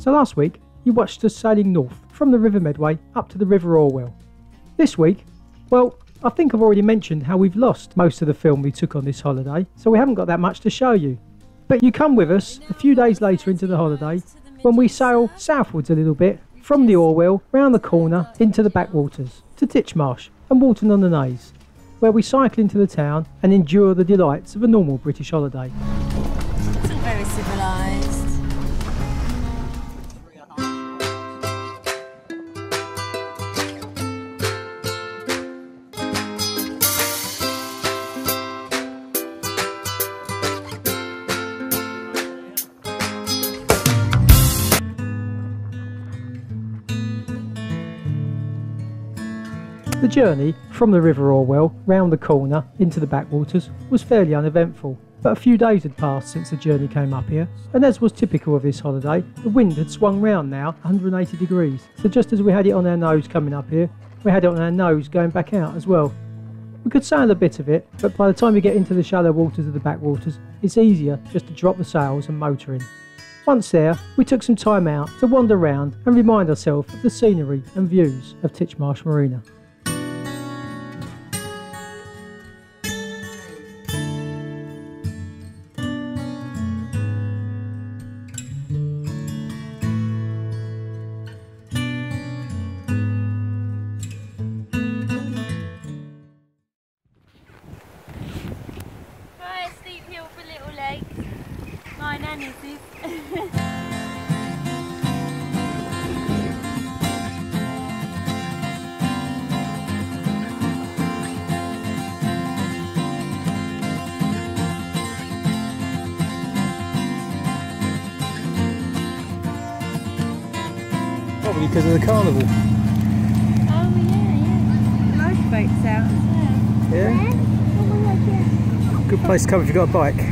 So last week, you watched us sailing north from the River Medway up to the River Orwell. This week, well, I think I've already mentioned how we've lost most of the film we took on this holiday, so we haven't got that much to show you. But you come with us a few days later into the holiday when we sail southwards a little bit from the Orwell round the corner into the backwaters to Titchmarsh and Walton-on-the-Naze, where we cycle into the town and endure the delights of a normal British holiday. It's all very civilised. The journey from the River Orwell round the corner into the backwaters was fairly uneventful, but a few days had passed since the journey came up here, and as was typical of this holiday, the wind had swung round now 180 degrees, so just as we had it on our nose coming up here, we had it on our nose going back out as well. We could sail a bit of it, but by the time you get into the shallow waters of the backwaters, it's easier just to drop the sails and motor in. Once there, we took some time out to wander round and remind ourselves of the scenery and views of Titchmarsh Marina. My nanny's is. Probably because of the carnival. Oh yeah. Lifeboats out as well. Yeah? Good place to come if you've got a bike.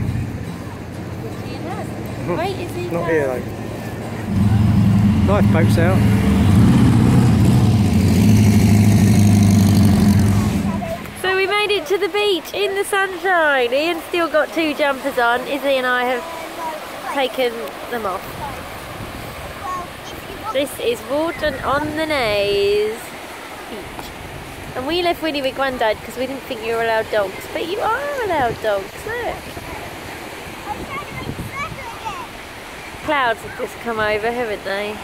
Wait, is he Not here though. Lifeboats out. So we made it to the beach in the sunshine. Ian's still got 2 jumpers on. Izzy and I have taken them off. This is Walton-on-the-Naze beach. And we left Winnie with Grandad because we didn't think you were allowed dogs. But you are allowed dogs, look. Clouds have just come over, haven't they?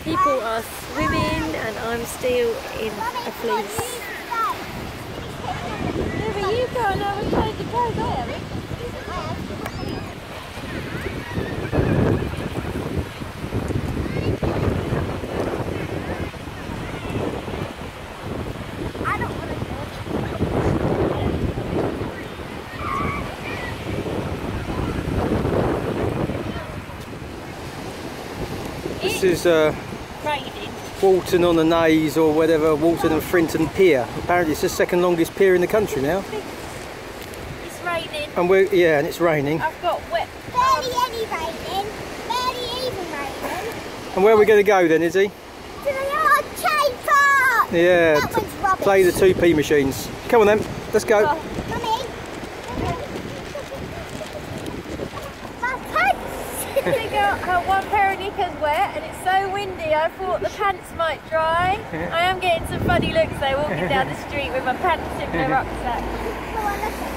People are swimming and I'm still in a fleece. Yeah, but you go now, we're trying to go there. This is Walton-on-the-Naze or whatever, Walton and Frinton Pier. Apparently it's the second longest pier in the country now. It's raining. And and it's raining. I've got wet. Barely any raining, barely even raining. And where are we going to go then, Izzy? To the arcade park! Yeah, That one's rubbish. play the 2p machines. Come on then, let's go. Mummy? My pants! Her one pair of knickers wet and it's so windy I thought the pants might dry. I am getting some funny looks though walking down the street with my pants in my rucksack. Come on, listen.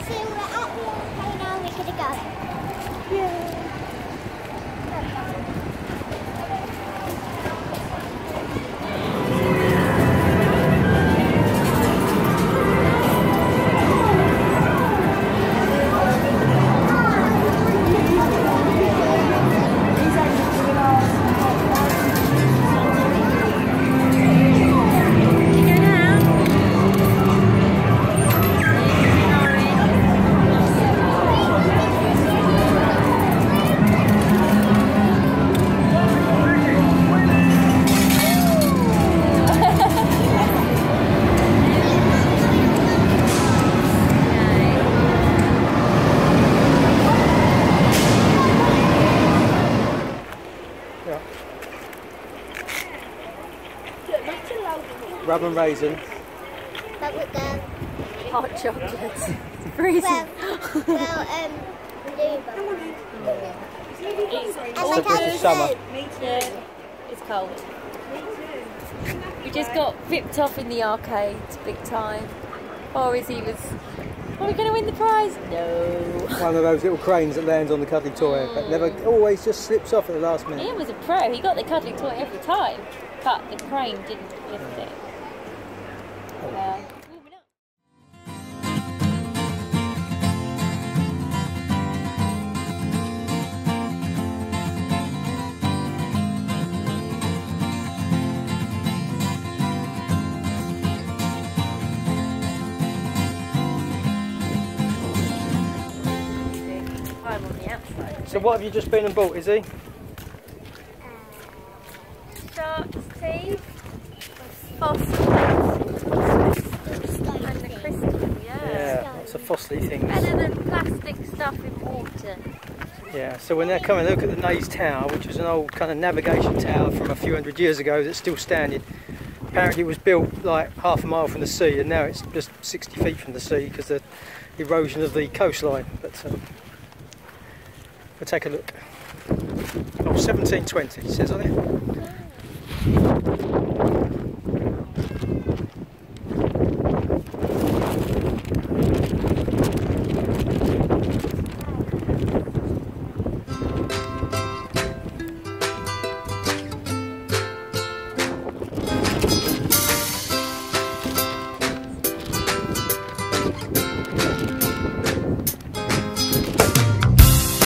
See, we're at the arcade now, we're gonna go. Yeah. Rum and raisin. Bubble gum. Hot chocolates. It's freezing. It's the British summer. Yeah, it's cold. We just got ripped off in the arcades big time. Or is he was... Are we going to win the prize? No. One of those little cranes that lands on the cuddly toy, but never, always just slips off at the last minute. Ian was a pro. He got the cuddly toy every time, but the crane didn't lift it. Well, moving on. I'm on the outside. So what have you just been and bought, Izzy? Shark's teeth, fossils, and the crystal, Yeah, lots of fossily things. Better than plastic stuff in water. Yeah, so we're now coming to look at the Naze Tower, which is an old kind of navigation tower from a few hundred years ago that's still standing. Apparently it was built like half a mile from the sea, and now it's just 60 feet from the sea because of the erosion of the coastline. But we'll take a look. Oh, 1720 it says on it.